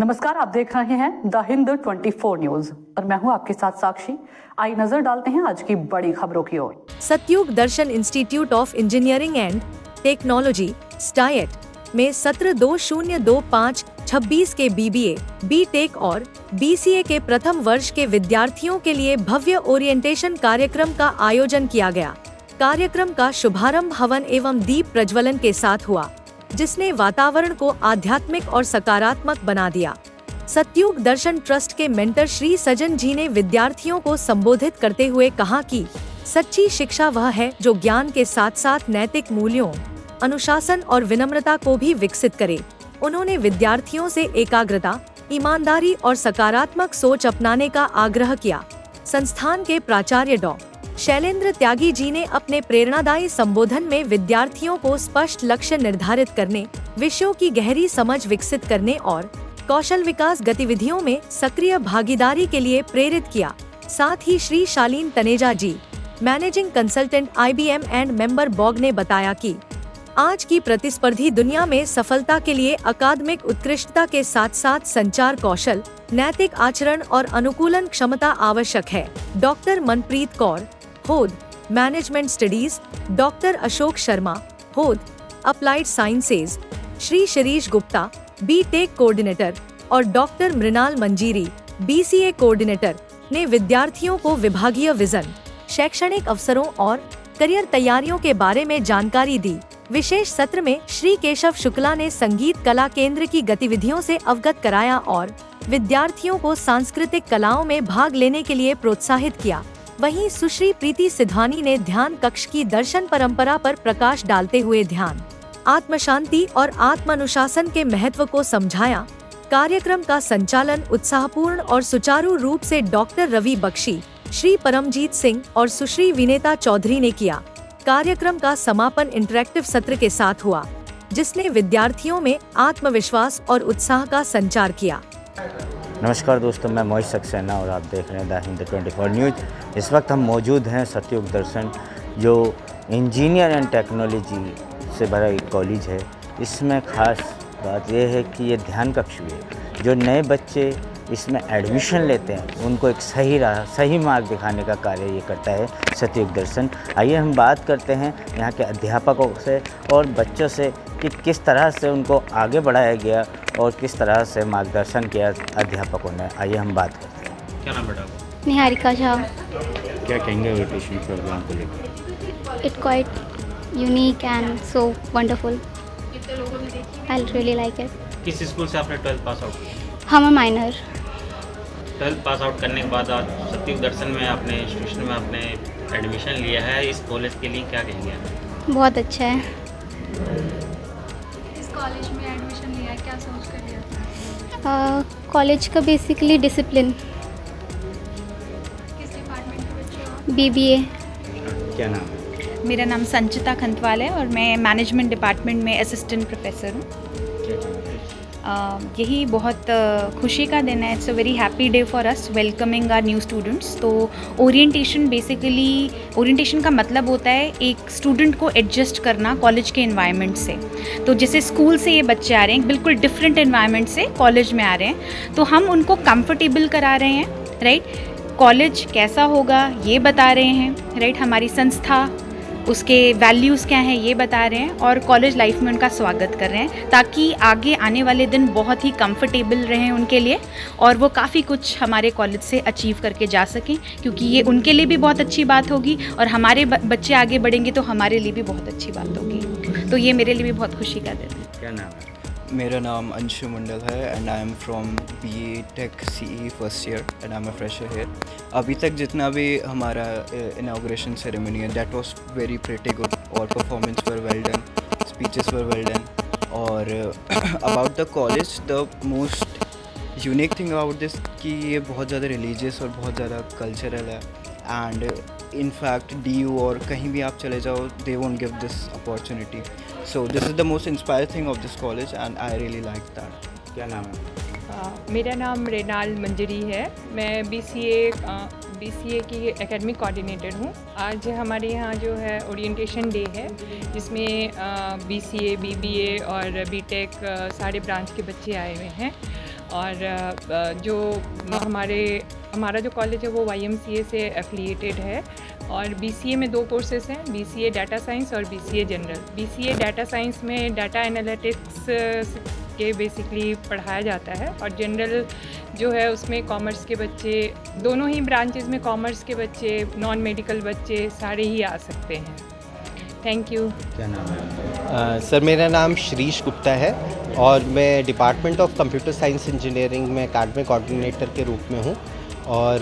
नमस्कार, आप देख रहे हैं द हिंद 24 न्यूज और मैं हूं आपके साथ साक्षी। आइए नजर डालते हैं आज की बड़ी खबरों की ओर। Satyug Darshan institute of engineering and technology स्टायट में सत्र 2025-26 के बीबीए, बीटेक और बीसीए के प्रथम वर्ष के विद्यार्थियों के लिए भव्य ओरिएंटेशन कार्यक्रम का आयोजन किया गया। कार्यक्रम का शुभारंभ हवन एवं दीप प्रज्वलन के साथ हुआ, जिसने वातावरण को आध्यात्मिक और सकारात्मक बना दिया। सतयुग दर्शन ट्रस्ट के मेंटर श्री सजन जी ने विद्यार्थियों को संबोधित करते हुए कहा कि सच्ची शिक्षा वह है जो ज्ञान के साथ साथ नैतिक मूल्यों, अनुशासन और विनम्रता को भी विकसित करे। उन्होंने विद्यार्थियों से एकाग्रता, ईमानदारी और सकारात्मक सोच अपनाने का आग्रह किया। संस्थान के प्राचार्य डॉ. शैलेंद्र त्यागी जी ने अपने प्रेरणादायी संबोधन में विद्यार्थियों को स्पष्ट लक्ष्य निर्धारित करने, विषयों की गहरी समझ विकसित करने और कौशल विकास गतिविधियों में सक्रिय भागीदारी के लिए प्रेरित किया। साथ ही Shri Shalin Taneja ji, managing consultant IBM and member BoG ने बताया कि आज की प्रतिस्पर्धी दुनिया में सफलता के लिए अकादमिक उत्कृष्टता के साथ साथ संचार कौशल, नैतिक आचरण और अनुकूलन क्षमता आवश्यक है। Doctor Manpreet Kaur, HOD, management studies, doctor Ashok Sharma, HOD, applied sciences, Shri Shirish Gupta, BTech coordinator और doctor Mrinal Manjiri, BCA coordinator ने विद्यार्थियों को विभागीय विजन, शैक्षणिक अवसरों और करियर तैयारियों के बारे में जानकारी दी। विशेष सत्र में श्री केशव शुक्ला ने संगीत कला केंद्र की गतिविधियों से अवगत कराया और विद्यार्थियों को सांस्कृतिक कलाओं में भाग लेने के लिए प्रोत्साहित किया। वहीं सुश्री प्रीति सिद्धानी ने ध्यान कक्ष की दर्शन परंपरा पर प्रकाश डालते हुए ध्यान, आत्म शांति और आत्मानुशासन के महत्व को समझाया। कार्यक्रम का संचालन उत्साहपूर्ण और सुचारू रूप से डॉक्टर रवि बख्शी, श्री परमजीत सिंह और सुश्री विनेता चौधरी ने किया। कार्यक्रम का समापन इंटरैक्टिव सत्र के साथ हुआ, जिसने विद्यार्थियों में आत्मविश्वास और उत्साह का संचार किया। नमस्कार दोस्तों, मैं मोहित सक्सेना और आप देख रहे हैं द हिंद 24 न्यूज। इस वक्त हम मौजूद हैं सतयुग दर्शन, जो इंजीनियर एंड टेक्नोलॉजी से भरा एक कॉलेज है। इसमें ख़ास बात यह है कि ये ध्यान कक्ष भी है। जो नए बच्चे इसमें एडमिशन लेते हैं उनको एक सही राह, सही मार्ग दिखाने का कार्य ये करता है सतयुग दर्शन। आइए हम बात करते हैं यहाँ के अध्यापकों से और बच्चों से कि किस तरह से उनको आगे बढ़ाया गया और किस तरह से मार्गदर्शन किया अध्यापकों ने। आइए हम बात करते हैं। क्या नाम बेटा? निहारिका झा। क्या कहेंगे ओरिएंटेशन प्रोग्राम को लेकर? It quite unique and so wonderful. I really like it. किस स्कूल से आपने 12th पास आउट किया? हम माइनर। 12th पास आउट करने के बाद आज सतयुग दर्शन में आपने इंस्टीट्यूशन में आपने एडमिशन लिया है। इस कॉलेज के लिए क्या कहेंगे? बहुत अच्छा है। इस कॉलेज में एडमिशन लिया, क्या सोच कर लिया था? कॉलेज का बेसिकली डिसिप्लिन। किस डिपार्टमेंट के बच्चे हो? BBA। क्या नाम है? मेरा नाम संचिता खंतवाल है और मैं मैनेजमेंट डिपार्टमेंट में असिस्टेंट प्रोफेसर हूँ। क्या कहेंगे? यही बहुत खुशी का दिन है। It's a very happy day for us welcoming our new students. तो ओरिएंटेशन का मतलब होता है एक स्टूडेंट को एडजस्ट करना कॉलेज के एनवायरनमेंट से। तो जैसे स्कूल से ये बच्चे आ रहे हैं, बिल्कुल डिफरेंट एनवायरनमेंट से कॉलेज में आ रहे हैं, तो हम उनको कंफर्टेबल करा रहे हैं, राइट। कॉलेज कैसा होगा ये बता रहे हैं, राइट। हमारी संस्था, उसके वैल्यूज़ क्या हैं ये बता रहे हैं और कॉलेज लाइफ में उनका स्वागत कर रहे हैं, ताकि आगे आने वाले दिन बहुत ही कंफर्टेबल रहें उनके लिए और वो काफ़ी कुछ हमारे कॉलेज से अचीव करके जा सकें, क्योंकि ये उनके लिए भी बहुत अच्छी बात होगी और हमारे बच्चे आगे बढ़ेंगे तो हमारे लिए भी बहुत अच्छी बात होगी। तो ये मेरे लिए भी बहुत खुशी का दिन है। क्या नाम है? मेरा नाम अंशु मंडल है and I am from BTech CE first year and I am a fresher here. अभी तक जितना भी हमारा इनॉग्रेशन सेरेमनी है that was very pretty good और performance were well done, speeches were well done. और about the college, the most unique thing about this कि ये बहुत ज़्यादा रिलीजियस और बहुत ज़्यादा कल्चरल है एंड in fact DU और कहीं भी आप चले जाओ they won't give this opportunity. So this is the most inspiring thing of this college and I really like that. क्या नाम है? मेरा नाम मृणाल मंजरी है। मैं BCA की एकेडमिक कोऑर्डिनेटर हूँ। आज हमारे यहाँ जो है ओरिएंटेशन डे है, जिसमें BCA, BBA और BTech सारे ब्रांच के बच्चे आए हुए हैं और जो हमारा जो कॉलेज है वो YMCA से एफिलिएटेड है। और BCA में 2 कोर्सेज हैं, BCA डाटा साइंस और BCA general. BCA data science में डाटा एनालिटिक्स के बेसिकली पढ़ाया जाता है, और जनरल जो है उसमें कॉमर्स के बच्चे, दोनों ही ब्रांचेस में कॉमर्स के बच्चे, नॉन मेडिकल बच्चे सारे ही आ सकते हैं। Thank you. क्या नाम है? सर मेरा नाम श्रीश गुप्ता है और मैं department of computer science engineering में एकेडमिक कोऑर्डिनेटर के रूप में हूँ। और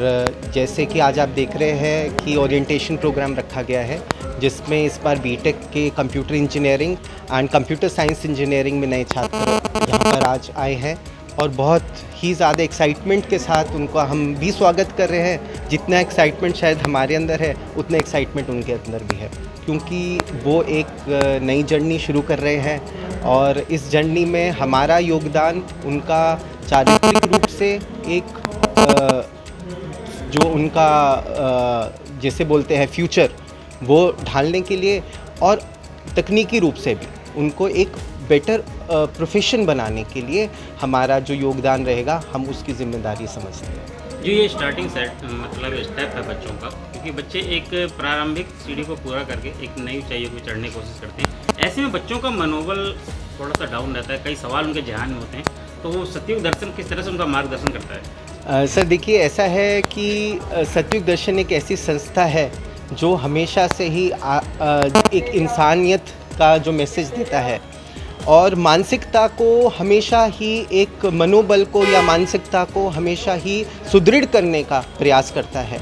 जैसे कि आज आप देख रहे हैं कि ओरिएंटेशन प्रोग्राम रखा गया है, जिसमें इस बार बीटेक के computer engineering and computer science engineering में नए छात्र यहाँ पर आज आए हैं, और बहुत ही ज़्यादा एक्साइटमेंट के साथ उनका हम भी स्वागत कर रहे हैं। जितना एक्साइटमेंट शायद हमारे अंदर है, उतना एक्साइटमेंट उनके अंदर भी है, क्योंकि वो एक नई जर्नी शुरू कर रहे हैं, और इस जर्नी में हमारा योगदान उनका चारित्रिक रूप से एक जो उनका जैसे बोलते हैं फ्यूचर, वो ढालने के लिए, और तकनीकी रूप से भी उनको एक बेटर प्रोफेशन बनाने के लिए हमारा जो योगदान रहेगा, हम उसकी जिम्मेदारी समझते हैं। जो ये स्टार्टिंग मतलब स्टेप है बच्चों का, क्योंकि बच्चे एक प्रारंभिक सीढ़ी को पूरा करके एक नई ऊंचाइयों को चढ़ने की कोशिश करते हैं। ऐसे में बच्चों का मनोबल थोड़ा सा डाउन रहता है, कई सवाल उनके ध्यान में होते हैं, तो वो सतयुग दर्शन किस तरह से उनका मार्गदर्शन करता है? सर देखिए, ऐसा है कि सतयुग दर्शन एक ऐसी संस्था है जो हमेशा से ही एक इंसानियत का जो मैसेज देता है, और मानसिकता को हमेशा ही एक मनोबल को या मानसिकता को हमेशा ही सुदृढ़ करने का प्रयास करता है।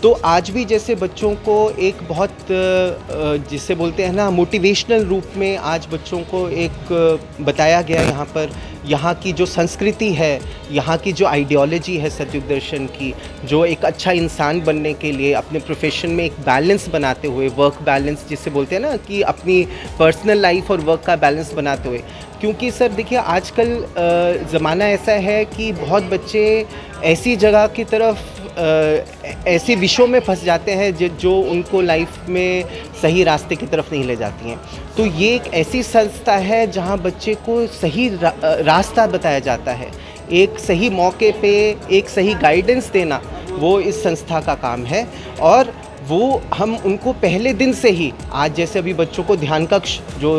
तो आज भी जैसे बच्चों को एक बहुत जिसे बोलते हैं ना मोटिवेशनल रूप में आज बच्चों को एक बताया गया यहाँ पर, यहाँ की जो संस्कृति है, यहाँ की जो आइडियोलॉजी है सतयुग दर्शन की, जो एक अच्छा इंसान बनने के लिए अपने प्रोफेशन में एक बैलेंस बनाते हुए, वर्क बैलेंस जिसे बोलते हैं ना, कि अपनी पर्सनल लाइफ और वर्क का बैलेंस बनाते हुए। क्योंकि सर देखिए, आजकल ज़माना ऐसा है कि बहुत बच्चे ऐसी जगह की तरफ ऐसे विषयों में फंस जाते हैं जो उनको लाइफ में सही रास्ते की तरफ नहीं ले जाती हैं। तो ये एक ऐसी संस्था है जहां बच्चे को सही रास्ता बताया जाता है, एक सही मौके पे एक सही गाइडेंस देना, वो इस संस्था का काम है। और वो हम उनको पहले दिन से ही, आज जैसे अभी बच्चों को ध्यान कक्ष जो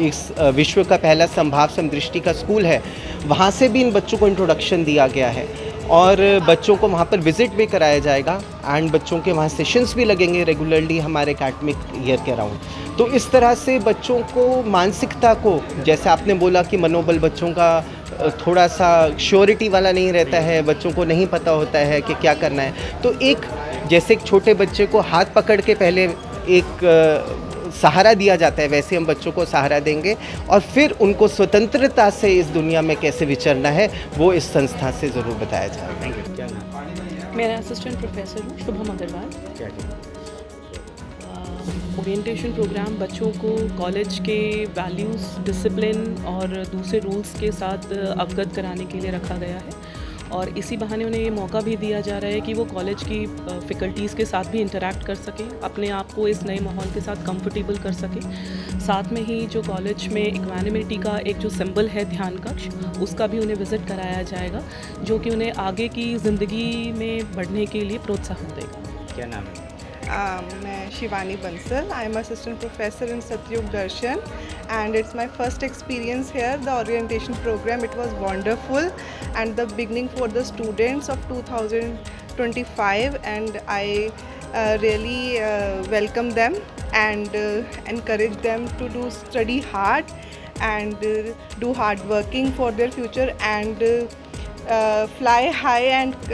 इस विश्व का पहला संभाव समदृष्टि का स्कूल है, वहाँ से भी इन बच्चों को इंट्रोडक्शन दिया गया है, और बच्चों को वहाँ पर विज़िट भी कराया जाएगा, एंड बच्चों के वहाँ सेशंस भी लगेंगे रेगुलरली हमारे एकेडमिक ईयर के अराउंड। तो इस तरह से बच्चों को मानसिकता को, जैसे आपने बोला कि मनोबल बच्चों का थोड़ा सा श्योरिटी वाला नहीं रहता है, बच्चों को नहीं पता होता है कि क्या करना है, तो एक जैसे एक छोटे बच्चे को हाथ पकड़ के पहले एक सहारा दिया जाता है, वैसे हम बच्चों को सहारा देंगे, और फिर उनको स्वतंत्रता से इस दुनिया में कैसे विचरना है वो इस संस्था से ज़रूर बताया जाएगा। Thank you. क्या नाम? मेरा असिस्टेंट प्रोफेसर हूँ शुभम अग्रवाल। क्या ओरिएंटेशन प्रोग्राम बच्चों को कॉलेज के वैल्यूज़, डिसिप्लिन और दूसरे रूल्स के साथ अवगत कराने के लिए रखा गया है, और इसी बहाने उन्हें ये मौका भी दिया जा रहा है कि वो कॉलेज की फ़ैकल्टीज़ के साथ भी इंटरैक्ट कर सकें, अपने आप को इस नए माहौल के साथ कंफर्टेबल कर सकें। साथ में ही जो कॉलेज में इक्वानिमिटी का एक जो सिंबल है ध्यान कक्ष, उसका भी उन्हें विज़िट कराया जाएगा, जो कि उन्हें आगे की ज़िंदगी में बढ़ने के लिए प्रोत्साहन देगा। क्या नाम है? मैं Shivani Bansal. I am assistant professor in Satyug Darshan, and it's my first experience here. The orientation program, it was wonderful, and the beginning for the students of 2025, and I really welcome them and encourage them to study hard and do hard working for their future, and fly high and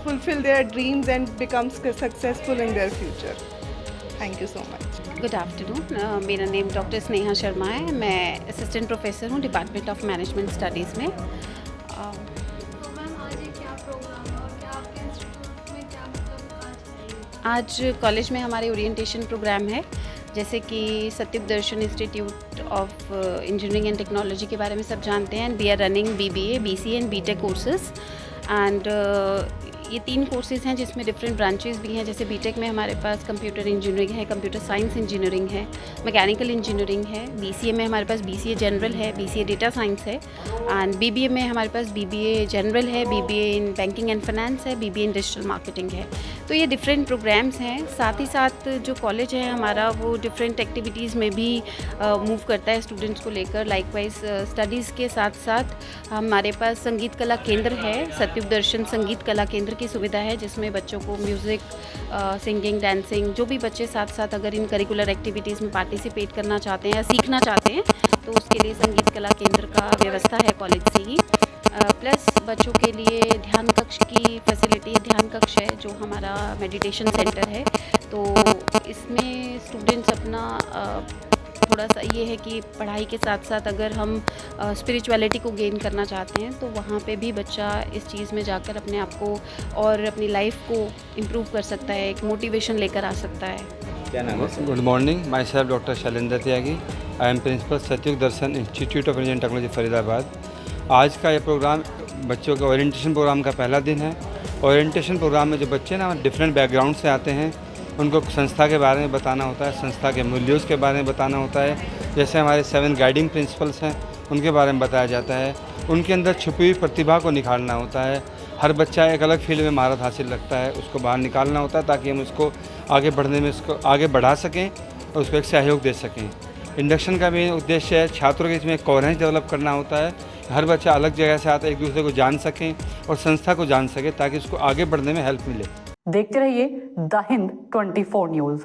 fulfill their dreams and become successful in their future. Thank you so much. Good afternoon, मेरा name doctor Sneha Sharma है। मैं assistant professor हूँ department of management studies में। आज college में हमारे orientation programme है, जैसे कि Satyug Darshan institute of engineering and technology के बारे में सब जानते हैं, and we are running BBA, BCA and BTech courses, and ये 3 कोर्सेज हैं जिसमें डिफरेंट ब्रांचेस भी हैं। जैसे बीटेक में हमारे पास कंप्यूटर इंजीनियरिंग है, कंप्यूटर साइंस इंजीनियरिंग है, मैकेनिकल इंजीनियरिंग है। बीसीए में हमारे पास बीसीए जनरल है, बीसीए डेटा साइंस है। एंड बीबीए में हमारे पास बीबीए जनरल है, BBA in banking and finance है, बीबीए इन डिजिटल मार्केटिंग है। तो ये डिफरेंट प्रोग्राम्स हैं। साथ ही साथ जो कॉलेज है हमारा वो डिफरेंट एक्टिविटीज़ में भी मूव करता है स्टूडेंट्स को लेकर। लाइकवाइज स्टडीज़ के साथ साथ हमारे पास संगीत कला केंद्र है, सतयुग दर्शन संगीत कला केंद्र की सुविधा है, जिसमें बच्चों को म्यूज़िक, सिंगिंग, डांसिंग, जो भी बच्चे साथ साथ अगर इन करिकुलर एक्टिविटीज़ में पार्टिसिपेट करना चाहते हैं या सीखना चाहते हैं तो उसके लिए संगीत कला केंद्र का व्यवस्था है कॉलेज से ही। प्लस बच्चों के लिए ध्यान कक्ष की फैसिलिटी, ध्यान कक्ष है जो हमारा मेडिटेशन सेंटर है। तो इसमें स्टूडेंट्स अपना थोड़ा सा ये है कि पढ़ाई के साथ साथ अगर हम स्पिरिचुअलिटी को गेन करना चाहते हैं तो वहाँ पे भी बच्चा इस चीज़ में जाकर अपने आप को और अपनी लाइफ को इम्प्रूव कर सकता है, एक मोटिवेशन लेकर आ सकता है। क्या नाम है? Good morning, myself doctor Shailendra Tyagi. I am principal Satyug Darshan institute of engineering technology Faridabad. आज का ये प्रोग्राम बच्चों के ओरिएंटेशन प्रोग्राम का पहला दिन है। ओरिएंटेशन प्रोग्राम में जो बच्चे ना डिफरेंट बैकग्राउंड से आते हैं उनको संस्था के बारे में बताना होता है, संस्था के मूल्यों के बारे में बताना होता है। जैसे हमारे 7 गाइडिंग प्रिंसिपल्स हैं उनके बारे में बताया जाता है। उनके अंदर छुपी हुई प्रतिभा को निखारना होता है। हर बच्चा एक अलग फील्ड में महारत हासिल रखता है, उसको बाहर निकालना होता है ताकि हम उसको आगे बढ़ने में उसको आगे बढ़ा सकें और उसको एक सहयोग दे सकें। इंडक्शन का भी उद्देश्य है छात्रों के इसमें कोहेरेंस डेवलप करना होता है। हर बच्चा अलग जगह से आता है, एक दूसरे को जान सकें और संस्था को जान सके ताकि उसको आगे बढ़ने में हेल्प मिले। देखते रहिए द हिंद 24 न्यूज़।